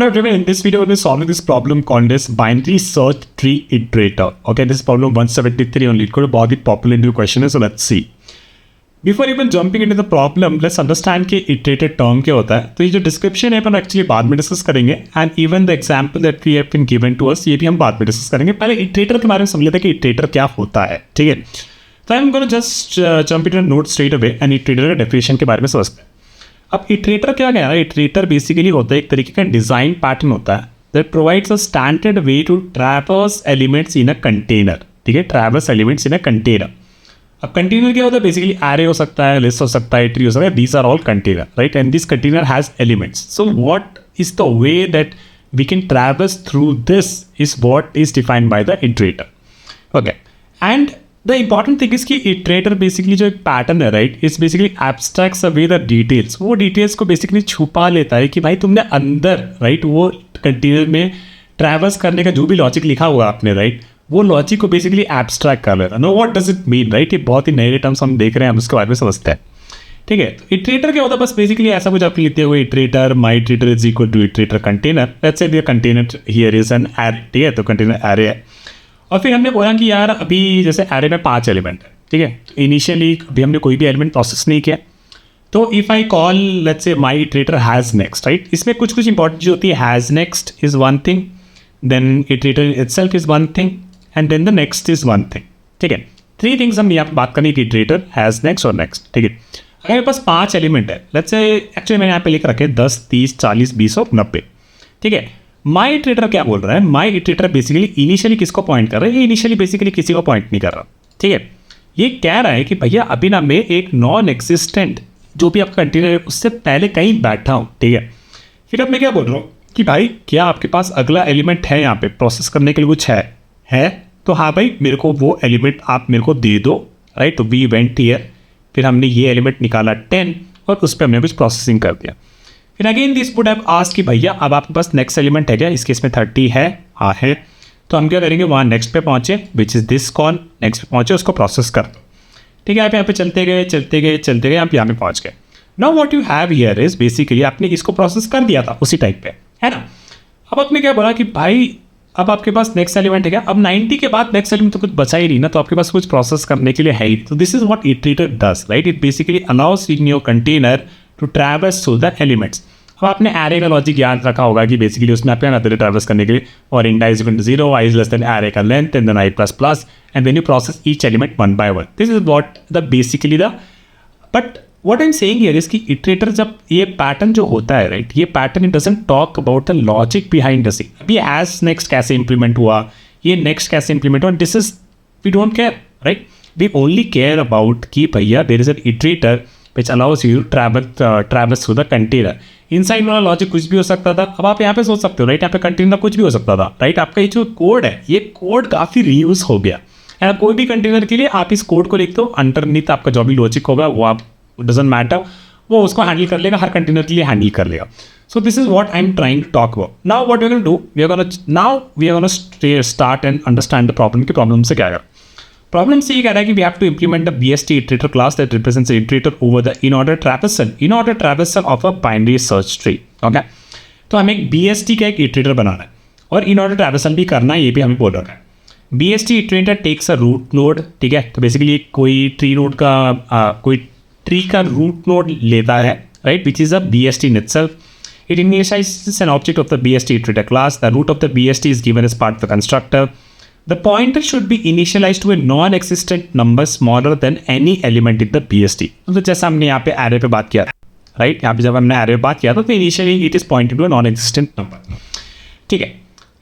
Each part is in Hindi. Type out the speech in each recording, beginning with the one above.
Hello everyone, in this video we'll be solving this problem called as binary search tree iterator. Okay, this is problem 173 only. It could be बहुत ही popular into question है, so let's see. Before even jumping into the problem, let's understand कि iterator term क्या होता है. तो ये जो description है अपन actually बाद में discuss करेंगे, and even the example that we have been given to us ये भी हम बाद में discuss करेंगे. पहले iterator के बारे में समझ लेते हैं कि iterator क्या होता है, ठीक है. तो I'm gonna just jump into the note straight away and iterator का definition के बारे में समझते हैं. अब इटरेटर क्या कहना है? इटरेटर बेसिकली होता है एक तरीके का डिज़ाइन पैटर्न होता है that provides a standard way to traverse elements in a container. ठीक है, traverse elements in a container. अब कंटेनर क्या होता है? बेसिकली एरे हो सकता है, लिस्ट हो सकता है, ट्री हो सकता है. These are all container, right? And this container has elements. So what is the way that we can traverse through this is what is defined by the iterator. Okay, and the important thing is कि इटरेटर बेसिकली जो एक पैटर्न है, right, is basically abstracts away the details. वो डिटेल्स को बेसिकली छुपा लेता है कि भाई तुमने अंदर, राइट, वो कंटेनर में ट्रैवर्स करने का जो भी लॉजिक लिखा हुआ आपने, राइट, वो लॉजिक को बेसिकली एब्स्ट्रैक्ट कर लेता है. No, what does it mean, right? ये बहुत ही नए टर्म्स हम देख रहे हैं, हम उसके बारे में समझते हैं. ठीक है, तो इटरेटर क्या होता है? बस बेसिकली ऐसा कुछ आप लिखते हुए iterator, my iterator is equal to iterator container. Let's say the container here is an array. ठीक है, तो कंटेनर एरे है. और फिर हमने बोला कि यार अभी जैसे एरे में 5 एलिमेंट है, ठीक है. इनिशियली अभी हमने कोई भी एलिमेंट प्रोसेस नहीं किया. तो if I call let's say my iterator has next, right, इसमें कुछ कुछ इंपॉर्टेंट जो होती है. Has next is one thing, then iterator itself is one thing, and then the next is one thing. ठीक है, 3 थिंग्स हम यहाँ पर बात करनी कि इटरेटर हैज़ नेक्स्ट और नेक्स्ट. ठीक है, अगर मेरे पास 5 एलिमेंट है, लेट्स से एक्चुअली मैंने यहाँ पे लिख रखे 10, 30, 40, 20 और 90. ठीक है, माई इटरेटर क्या बोल रहा है? माई इटरेटर बेसिकली इनिशियली किसको पॉइंट कर रहा है? ये इनिशियली बेसिकली किसी को पॉइंट नहीं कर रहा. ठीक है, ये कह रहा है कि भैया अभी ना मैं एक नॉन एक्सिस्टेंट जो भी आपका कंटेनर है उससे पहले कहीं बैठा हूँ. ठीक है, फिर अब मैं क्या बोल रहा हूँ कि भाई क्या आपके पास अगला एलिमेंट है यहाँ पे प्रोसेस करने के लिए? कुछ है तो हाँ भाई मेरे को वो एलिमेंट आप मेरे को दे दो, राइट. तो वी वेंट हियर, फिर हमने ये एलिमेंट निकाला 10 और उस पर हमने कुछ प्रोसेसिंग कर दिया. फिर again this would have asked कि भैया अब आपके पास नेक्स्ट एलिमेंट है क्या? इस केस में 30 है. हाँ है. तो हम क्या करेंगे? वहाँ नेक्स्ट पे पहुँचे, which is this call. Next पे पहुँचे, उसको प्रोसेस कर दो. ठीक है, आप यहाँ पे चलते गए आप यहाँ पे पहुँच गए. Now what you have here is basically आपने इसको प्रोसेस कर दिया था उसी टाइप पे, है ना. अब आपने क्या बोला कि भाई अब आपके पास नेक्स्ट एलिमेंट है क्या? अब 90 के बाद नेक्स्ट एलिमेंट तो कुछ बचा ही नहीं ना, तो आपके पास कुछ प्रोसेस करने के लिए है ही. तो this is what iterator does, right. It basically allows in your container to traverse through the elements. अब आपने एरे का लॉजिक याद रखा होगा कि बेसिकली उसमें आप क्या ट्रैवर्स करने के लिए और in is equal to 0, i is less than array का length and then i plus plus and then you process each element one by one. This is what the basically the but what I am saying here is कि इटरेटर जब ये पैटर्न जो होता है, राइट, ये pattern it doesn't talk about the logic behind the scene. अभी एज नेक्स्ट कैसे इंप्लीमेंट हुआ, ये नेक्स्ट कैसे इंप्लीमेंट हुआ, this is we don't care, right. We only care about कि भैया there is an iterator which allows you traverse through the container. Inside वाला लॉजिक कुछ भी हो सकता था. अब आप यहाँ पे सोच सकते हो, राइट, यहाँ पे कंटेनर कुछ भी हो सकता था, राइट. आपका ये जो कोड है ये कोड काफ़ी रीयूज हो गया. एंड कोई भी कंटेनर के लिए आप इस कोड को लिख दो, अंडरनीथ आपका जो भी लॉजिक होगा वो आप डजेंट मैटर, वो उसको हैंडल कर लेगा, हर कंटेनर के लिए हैंडल कर लेगा. So this is what I am trying to talk about. Now what we are gonna do, we are gonna start and understand the problem की प्रॉब्लम से क्या है. प्रॉब्लम से ये कह रहा है कि we have to implement the BST iterator class that represents the iterator over the in-order traversal of a binary search tree. Okay, तो हमें एक BST का एक iterator बनाना है और in-order traversal भी करना है, ये भी हमें बोल रहा है. BST iterator takes a root node. ठीक है, तो बेसिकली कोई ट्री नोड का कोई ट्री का रूट नोड लेता है, right, which is a BST in itself. It initializes an object of the BST iterator class. The root of the BST is given as part of the constructor. The pointer should be initialized to a non-existent number smaller than any element in the BST. तो जैसा हमने यहाँ पे एरे पे बात किया, राइट, यहाँ पे जब हमने एरे पे बात किया तो initially it is pointing to a non existent number. ठीक है,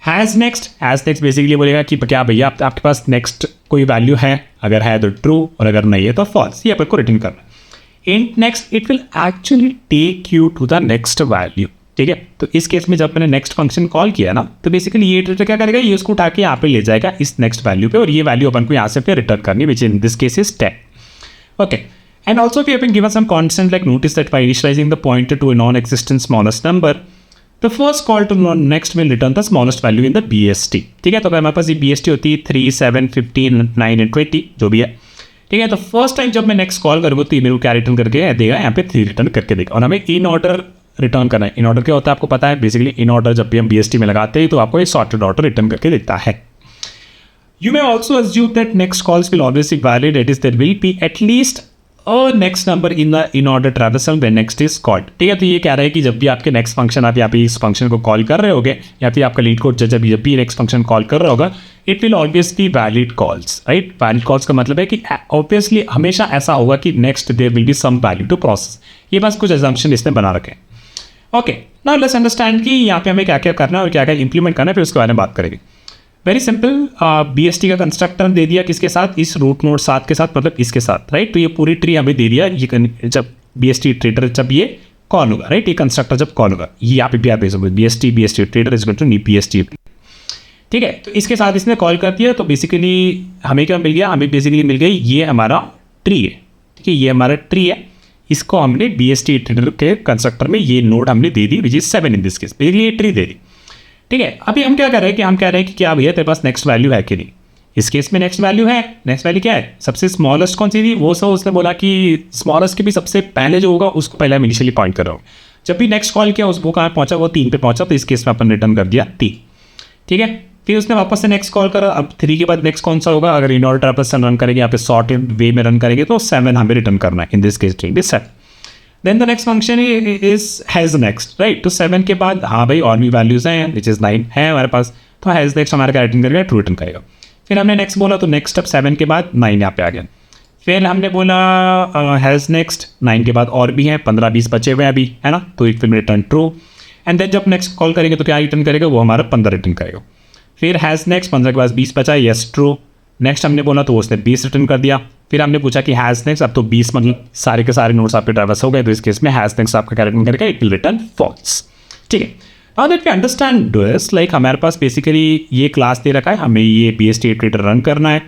हैज़ नेक्स्ट बेसिकली बोलेगा कि क्या भैया आपके पास नेक्स्ट कोई वैल्यू है, अगर है तो ट्रू और अगर नहीं है तो फॉल्स. ये आपको रिटर्न करना है. Int next it will actually take you to the next value. ठीक है, तो इस केस में जब मैंने नेक्स्ट फंक्शन कॉल किया ना, तो बेसिकली ये इटरेटर क्या करेगा, ये उसको उठा के यहाँ पे ले जाएगा इस नेक्स्ट वैल्यू पे, और ये वैल्यू अपन को यहाँ से फिर रिटर्न करनी, which in this case is 10. Okay, and also we have been given some constant like notice that by initialising the pointer to a non existent smallest number, the first call to next will return the smallest value in the BST. ठीक है, तो अगर हमारे पास ये BST होती है 3, 7, 15, 9 एंड 20 जो भी है. ठीक है, तो फर्स्ट टाइम जब मैं नेक्स्ट कॉल करूँगा तो ये मेरे को क्या रिटर्न करके देगा, यहाँ पे 3 रिटर्न करके देगा, और हमें इन ऑर्डर रिटर्न करना है। इन ऑर्डर क्या होता है आपको पता है, बेसिकली इन ऑर्डर जब भी हम BST में लगाते हैं तो आपको एक सॉर्टेड ऑर्डर रिटर्न करके देता है। You may also assume that next calls will always be valid, that is there will be at least a next number in the in order traversal when next is called। ठीक है, तो ये कह रहा है कि जब भी आपके नेक्स्ट फंक्शन आप यहाँ पे इस फंक्शन को कॉल कर रहे होगे या फिर आपका लीड कोड जब भी नेक्स्ट फंक्शन कॉल कर रहा होगा, it will always be valid calls, right. Valid calls का मतलब है कि ऑब्वियसली हमेशा ऐसा होगा कि next there will be some value to process. ये बस कुछ एजम्पशन इसने बना रखे हैं। ओके, नाउ लेट्स अंडरस्टैंड कि यहाँ पे हमें क्या क्या करना है और क्या क्या इंप्लीमेंट करना है, फिर उसके बारे में बात करेंगे। वेरी सिंपल, BST का कंस्ट्रक्टर दे दिया किसके साथ, इस रूट नोड 7 के साथ, मतलब इसके साथ, राइट। तो ये पूरी ट्री हमें दे दिया, ये जब BST इटरेटर जब ये कॉल होगा, राइट, ये कंस्ट्रक्टर जब कॉल होगा, ये यहाँ पे आप BST iterator is equal to BST। ठीक है, तो इसके साथ इसने कॉल कर दिया, तो बेसिकली हमें क्या मिल गया, हमें बेसिकली मिल गई ये हमारा ट्री है। ठीक है, ये हमारा ट्री है, इसको हमने BST इटरेटर के कंस्ट्रक्टर में ये नोड हमने दे दी, which is 7 in this case, basically ये ट्री दे दी। ठीक है, अभी हम क्या कर रहे हैं कि हम कह रहे हैं कि क्या भैया तेरे पास नेक्स्ट वैल्यू है कि नहीं। इस केस में नेक्स्ट वैल्यू है। नेक्स्ट वैल्यू क्या है, सबसे स्मॉलेस्ट कौन सी थी, वो सब उसने बोला कि स्मॉलेस्ट के भी सबसे पहले जो होगा उसको पहले हम इनिशियली पॉइंट कर रहा हूँ। जब भी नेक्स्ट कॉल किया उसको कहाँ पहुँचा, वो 3 पे पहुँचा, तो इस केस में अपन रिटर्न कर दिया 3। ठीक है, फिर उसने वापस से नेक्स्ट कॉल करा। अब 3 के बाद नेक्स्ट कौन सा होगा, अगर इन ऑर्डर ट्रावर्सल रन करेंगे, यहाँ पे सॉर्टेड वे में रन करेंगे तो 7 हमें रिटर्न करना है, in this case 7। Then the next function is has next, right. तो 7 के बाद हाँ भाई और भी वैल्यूज हैं, विच इज़ 9 है हमारे पास, तो हैज़ नेक्स्ट हमारा क्या रिटर्न करेगा, ट्रू रिटर्न करेगा। फिर हमने नेक्स्ट बोला तो नेक्स्ट अब 7 के बाद 9 यहाँ पे आ गया। फिर हमने बोला हैज़ नेक्स्ट 9 के बाद और भी हैं 15-20 बचे हुए हैं अभी, है ना, तो it will return true. And then जब नेक्स्ट कॉल करेंगे तो क्या रिटर्न करेगा, वो हमारा 15 रिटर्न करेगा। फिर हैज़ नेक्स्ट 15 के बाद 20 बचा, यस ट्रू। नेक्स्ट हमने बोला तो उसने 20 रिटर्न कर दिया। फिर हमने पूछा कि हैज़ नेक्स्ट, अब तो 20 मतलब सारे के सारे नोट्स आपके ट्रैवर्स हो गए, तो इस केस में हैज़ नेक्स्ट आपका क्या रिटर्न करेगा, इट विल रिटर्न फॉल्स। ठीक है, now that we understand this, like हमारे पास बेसिकली ये क्लास दे रखा है, हमें ये BST इटरेटर रन करना है,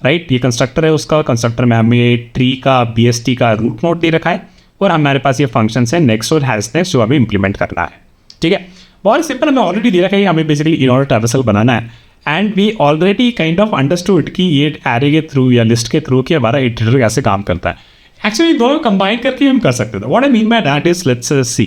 राइट। ये कंस्ट्रक्टर है उसका, कंस्ट्रक्टर में हमें ट्री का BST का रूट नोड दे रखा है, और हमारे पास ये फंक्शन है नेक्स्ट और हैज़ नेक्स्ट जो हमें इंप्लीमेंट करना है। ठीक है, बहुत सिंपल, हमें ऑलरेडी दे रखा है, हमें बेसिकली इन ऑर्डर ट्रैवर्सल बनाना है। And we already kind of understood कि ये एरे के थ्रू या लिस्ट के थ्रू कि हमारा इटरेटर कैसे काम करता है। एक्चुअली दोनों कंबाइन करके हम कर सकते थे। What I mean by that is, let's see.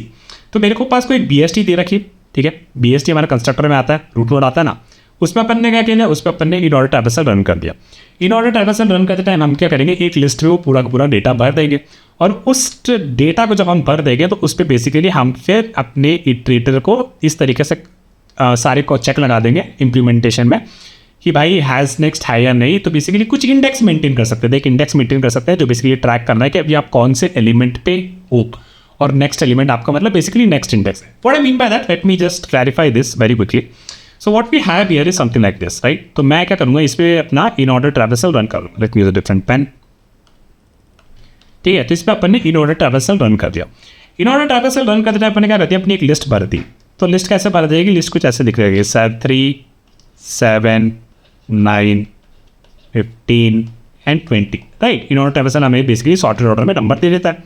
तो मेरे को पास कोई BST दे रखी, ठीक है, BST हमारे कंस्ट्रक्टर में आता है, रूट नोड आता है ना, उसमें अपन ने क्या किया, उस पर अपन ने इन ऑर्डर ट्रैवर्सल रन कर दिया। इन ऑर्डर ट्रैवर्सल रन करते टाइम हम क्या करेंगे, एक लिस्ट में वो पूरा का पूरा डेटा भर देंगे, और उस डेटा को जब हम भर देंगे तो उस पर बेसिकली हम फिर अपने इटरेटर को इस तरीके से सारे को चेक लगा देंगे इम्प्लीमेंटेशन में कि भाई हैज़ नेक्स्ट है या नहीं। तो बेसिकली कुछ इंडेक्स मेंटेन कर सकते हैं, एक इंडेक्स मेंटेन कर सकते हैं जो बेसिकली ट्रैक करना है कि अभी आप कौन से एलिमेंट पे हो, और नेक्स्ट एलिमेंट आपका मतलब बेसिकली नेक्स्ट इंडेक्स है। What I mean by that, let me just clarify this very quickly. So what we have here is something like this, right. तो मैं क्या करूँगा, इस पर अपना इन ऑर्डर ट्रैवर्सल रन करूँगा। Let me use a different pen. ठीक है, तो इस पर अपन ने इन ऑर्डर ट्रैवर्सल रन कर दिया। इन ऑर्डर ट्रैवर्सल रन करते टाइम अपन ने क्या कर दिया, अपनी एक लिस्ट भर दी। तो लिस्ट कैसे भर जाएगी, लिस्ट कुछ ऐसे दिख रहेगी, 3, 7, 9, 15 and 20, right. In order traversal हमें बेसिकली सॉर्टेड ऑर्डर में नंबर दे देता है।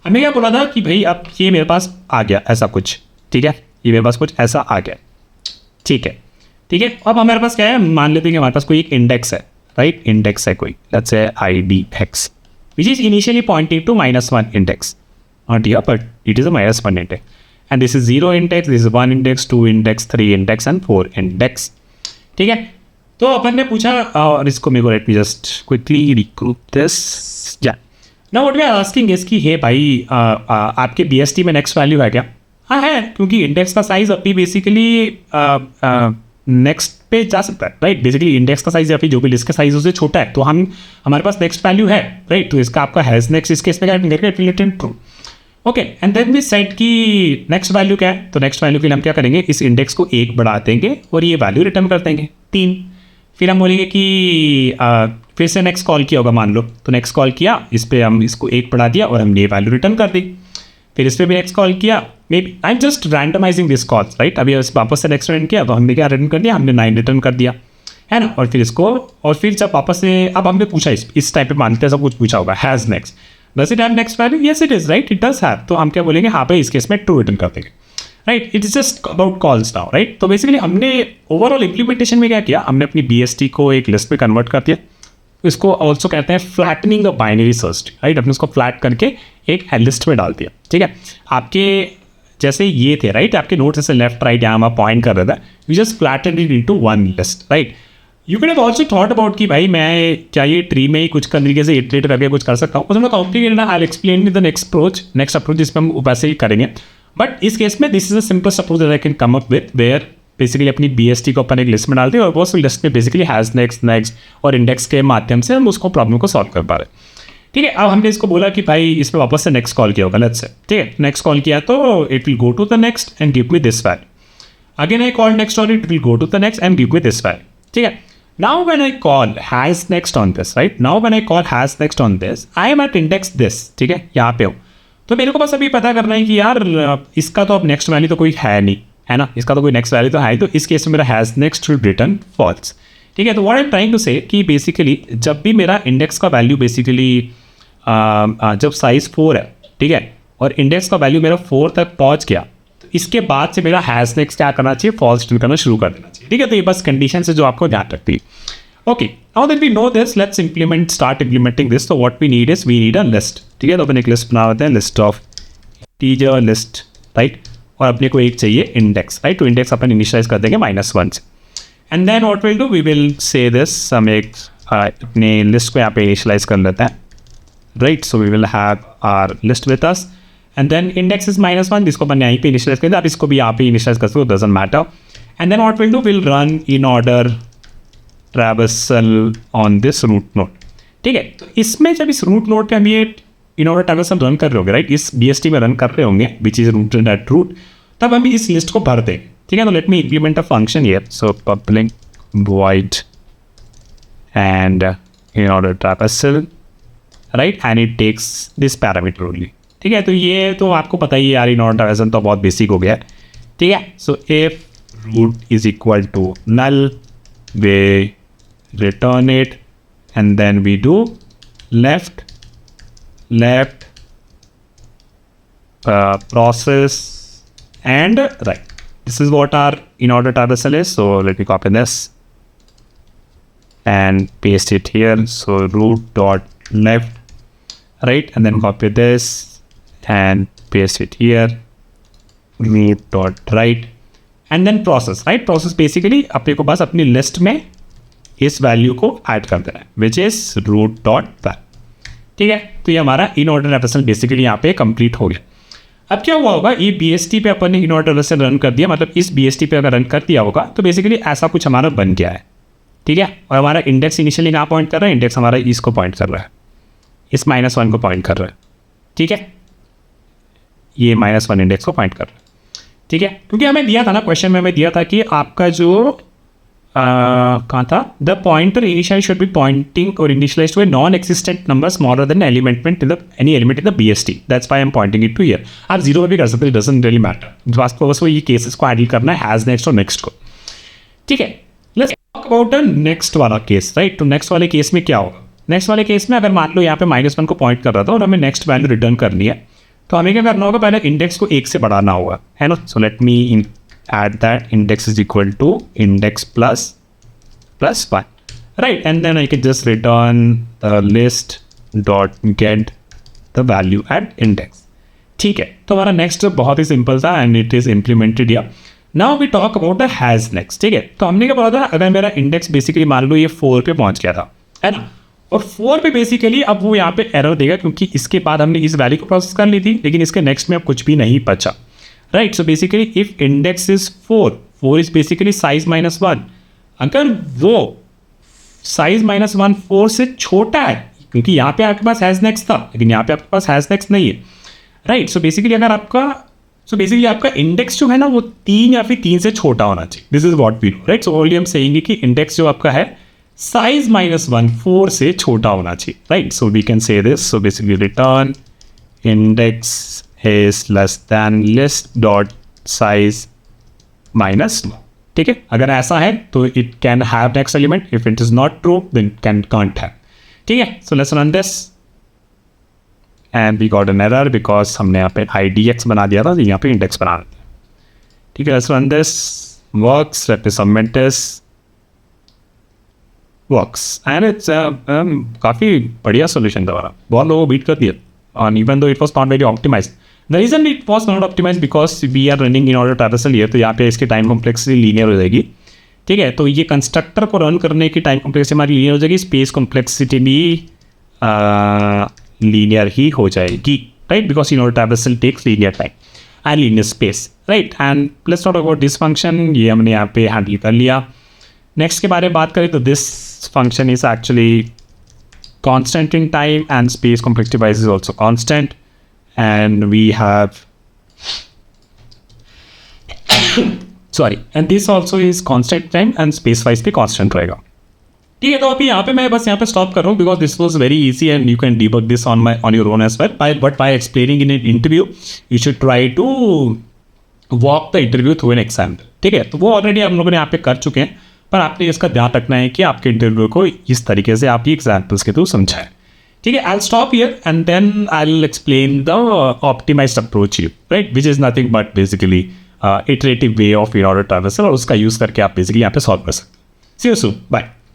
हमें क्या बोला था कि भाई अब ये मेरे पास आ गया ऐसा कुछ, ठीक है, ये मेरे पास कुछ ऐसा आ गया, ठीक है, ठीक है। अब हमारे पास क्या है, मान लेते हैं कि हमारे पास कोई एक इंडेक्स है, राइट, इंडेक्स है कोई, let's say IDX, which is initially pointing to -1 index, not here but it is a -1 index, and this is 0 index, this is 1 index, 2 index, 3 index and 4 index। ठीक है, तो अपन ने पूछा, और इसको मेरे को let me just quickly regroup this. या now what we are asking is कि हे भाई आपके BST में नेक्स्ट वैल्यू है क्या? हाँ है, क्योंकि इंडेक्स का साइज अभी बेसिकली नेक्स्ट पे जा सकता है, राइट। बेसिकली इंडेक्स का साइज या फिर जो भी लिस्ट का साइज उससे छोटा है, तो हमारे पास नेक्स्ट वैल्यू है, राइट। तो इसका आपका हैज़ नेक्स्ट इस केस में क्या related true. Okay, and then we set कि नेक्स्ट वैल्यू क्या है, तो नेक्स्ट वैल्यू के लिए हम क्या करेंगे, इस इंडेक्स को 1 बढ़ा देंगे और ये वैल्यू रिटर्न कर देंगे 3। फिर हम बोलेंगे कि फिर से नेक्स्ट कॉल किया होगा मान लो, तो नेक्स्ट कॉल किया, इस पर हम इसको 1 बढ़ा दिया और हमने ये वैल्यू रिटर्न कर दी। फिर इस पर भी नेक्स्ट कॉल किया, maybe I am just randomising this calls, right. अभी वापस से नेक्स्ट रिटर्न किया तो हमने क्या रिटर्न कर दिया, हमने 9 रिटर्न कर दिया, है ना। और फिर इसको, और फिर जब वापस से अब हमने पूछा इस टाइप पे मानते हैं सब कुछ पूछा होगा, has next, does it have next value, yes it is, right, it does have. तो हम क्या बोलेंगे, हाँ भाई इस केस में ट्रू रिटर्न कर देंगे, right. It is just about calls now, right. तो बेसिकली हमने ओवरऑल इंप्लीमेंटेशन में क्या किया, हमने अपनी BST को एक लिस्ट में कन्वर्ट कर दिया। इसको ऑल्सो कहते हैं flattening the binary search, right. अपने उसको फ्लैट करके एक लिस्ट में डाल दिया, ठीक है। आपके जैसे ये थे राइट, आपके नोट्स ऐसे लेफ्ट राइट यहाँ मैं पॉइंट कर रहा था, you just flattened it into one list right. You can have also thought about कि भाई मैं क्या ये ट्री में ही कुछ तरीके से इटरेट करके कुछ कर सकता हूँ. थोड़ा कॉम्प्लिकेटेड है, I explain the next approach जिसमें हम वैसे ही करेंगे. बट इस केस में this is the simplest approach that I can come up with, where basically अपनी BST को अपन एक लिस्ट में डालते हैं और वो उस लिस्ट में बेसिकली हैज़ नेक्स्ट और इंडेक्स के माध्यम से हम उसको प्रॉब्लम को सॉल्व कर पा रहे हैं. ठीक है, अब हमने इसको बोला कि भाई इसमें वापस से नेक्स्ट कॉल किया होगा, लेट्स से. ठीक है, नेक्स्ट कॉल किया तो it will go to the next and give me this value. Again I call next और it will go to the next and give me this value. ठीक है, now when I call has next on this right, now when I call has next on this, I am at index this. ठीक है, यहाँ पे हो तो मेरे को बस अभी पता करना है कि यार इसका तो अब नेक्स्ट वैल्यू तो कोई है नहीं, है ना, इसका तो कोई नेक्स्ट वैल्यू तो है, तो इस केस में मेरा has next will return false. ठीक है, तो what I am trying to say कि बेसिकली जब भी मेरा इंडेक्स का वैल्यू बेसिकली जब साइज़ 4 है, ठीक है, और इंडेक्स का वैल्यू मेरा 4 तक पहुंच गया, तो इसके बाद से मेरा हैज़ नेक्स्ट क्या करना चाहिए, फॉल्स रिटर्न करना शुरू कर देना चाहिए. ठीक है, तो ये बस कंडीशन से जो आपको ध्यान रखती है. Okay, now that we know this, let's start implementing this. तो what we need is we need a list. ठीक है, तो अपन एक लिस्ट बना लेते हैं, list of integer list right, और अपने को एक चाहिए इंडेक्स राइट. तो इंडेक्स अपन इनिशियलाइज कर देंगे -1 से. And then what will do, we will say this, हम एक अपने लिस्ट को यहाँ पे इनिशियलाइज कर लेते हैं right. So we will have our list with us and then index is -1, जिसको अपन यहीं पे इनिशियलाइज कर दें. आप इसको भी यहाँ पे इनिशियलाइज कर सकते हो, doesn't matter. And then what will do, will run in order traversal on this root node. ठीक है, तो इसमें जब इस रूट नोड पे हम ये इन ऑर्डर ट्रैवर्सल रन कर रहे होंगे राइट, इस BST में रन कर रहे होंगे which is root that root, तब हम इस लिस्ट को भर देंगे. ठीक है, तो let me implement a function here. So public void and in order traversal right, and it takes this parameter only. ठीक है, तो ये तो आपको पता ही है यार, इन ऑर्डर ट्रैवर्सल तो बहुत बेसिक हो गया है. ठीक है, so if root is equal to null, we return it and then we do left process and right. This is what our in order traversal is. So let me copy this and paste it here. So root dot left right, and then copy this and paste it here, root dot right, and then process right. Process basically अपने को बस अपनी लिस्ट में इस वैल्यू को ऐड कर देना है, which is root dot value. ठीक है, तो ये हमारा इन ऑर्डर ट्रैवर्सल बेसिकली यहाँ पे कंप्लीट हो गया. अब क्या हुआ होगा, ये BST पे अपन ने इन ऑर्डर ट्रैवर्सल रन कर दिया, मतलब इस BST पे अगर रन कर दिया होगा तो बेसिकली ऐसा कुछ हमारा बन गया है. ठीक है, और हमारा इंडेक्स इनिशियली कहाँ पॉइंट कर रहा है, इंडेक्स हमारा इसको पॉइंट कर रहा है, इस -1 को पॉइंट कर रहा है. ठीक है, ये -1 इंडेक्स को पॉइंट कर रहा है. ठीक है, क्योंकि हमें दिया था ना, क्वेश्चन में हमें दिया था कि आपका जो कहाँ था, the pointer initial should be pointing और initialised to a non existent number smaller than element in the any element in the BST. That's why I am pointing it to here. आप 0 पे भी कर सकते हो, इट डजंट रियली मैटर. वास्तव बस वो ये केसेस को हैंडल करना है, हैज नेक्स्ट और नेक्स्ट को. ठीक है, let's talk about the next वाला केस राइट. तो नेक्स्ट वाले केस में क्या होगा, नेक्स्ट वाले केस में अगर मान लो यहाँ पे -1 को पॉइंट कर रहा था और हमें नेक्स्ट वैल्यू रिटर्न करनी है, तो हमें क्या करना होगा, पहले इंडेक्स को 1 से बढ़ाना होगा, है ना. So let me add that index is equal to index plus 1 right, and then I can just return the list dot get the value at index. ठीक है, तो हमारा नेक्स्ट बहुत ही सिंपल था and it is implemented here. Now we talk about the has next. ठीक है, तो हमने क्या बोला था, अगर मेरा इंडेक्स बेसिकली मान लो ये 4 पे पहुंच गया था, है ना, और 4 पे बेसिकली अब वो यहाँ पे एरर देगा क्योंकि इसके बाद हमने इस वैल्यू को प्रोसेस कर ली थी, लेकिन इसके नेक्स्ट में अब कुछ भी नहीं बचा right. So basically if index is 4 is basically size -1, अगर वो साइज -1 4 से छोटा है, क्योंकि यहाँ पे आपके पास हैज नेक्स्ट था लेकिन यहाँ पे आपके पास हैज नेक्स्ट नहीं है राइट. सो बेसिकली अगर आपका इंडेक्स जो है ना वो 3 या फिर 3 से छोटा होना चाहिए. This is what we know right. So only हम सेइंगे कि इंडेक्स जो आपका है साइज -1 4 से छोटा होना चाहिए right. So we can say this. So basically return index is less than list dot size -1. ठीक है, अगर ऐसा है तो it can have next element. If it is not true then can't have. ठीक है, so let's run this and we got an error because हमने यहाँ पे IDX बना दिया था, तो यहाँ पे index बना देते हैं. ठीक है, let's run this. Works. Let me submit this. Works and it's काफ़ी बढ़िया solution था हमारा, बहुत लोगों को बीट कर दिया. And even though it was not very optimized, the reason it was not optimise because we are running in order traversal here, तो यहाँ पे इसकी टाइम कॉम्प्लेक्सिटी लीनियर हो जाएगी, ठीक है। तो ये कंस्ट्रक्टर को रन करने की टाइम कॉम्प्लेक्सिटी हमारी लीनियर हो जाएगी, स्पेस कॉम्प्लेक्सिटी भी लीनियर ही हो जाएगी, right, because in order traversal takes linear time and linear space, right. And let's talk about this function, ये हमने यहाँ पे हैंडल कर लिया। नेक्स्ट के बारे में बात करें तो this function is actually constant in time and space complexity wise is also constant, and we have sorry, and this also is constant time and space wise भी constant रहेगा, ठीक है। तो अभी यहाँ पे मैं बस यहाँ पे स्टॉप कर रहा हूँ because this was very easy and you can debug this on your own as well, but by explaining in an interview you should try to walk the interview through an example, ठीक है। तो वो ऑलरेडी हम लोगों ने यहाँ पे कर चुके हैं, पर आपने इसका ध्यान रखना है कि आपके इंटरव्यू को इस तरीके से आप ये एग्जाम्पल्स के थ्रू समझाएं, ठीक है। I stop here and then I will explain the optimised approach here, right, which is nothing but basically iterative way of in order traversal, और उसका यूज़ करके आप बेसिकली यहाँ पे सॉल्व कर सकते हैं। सी यू सून, बाय।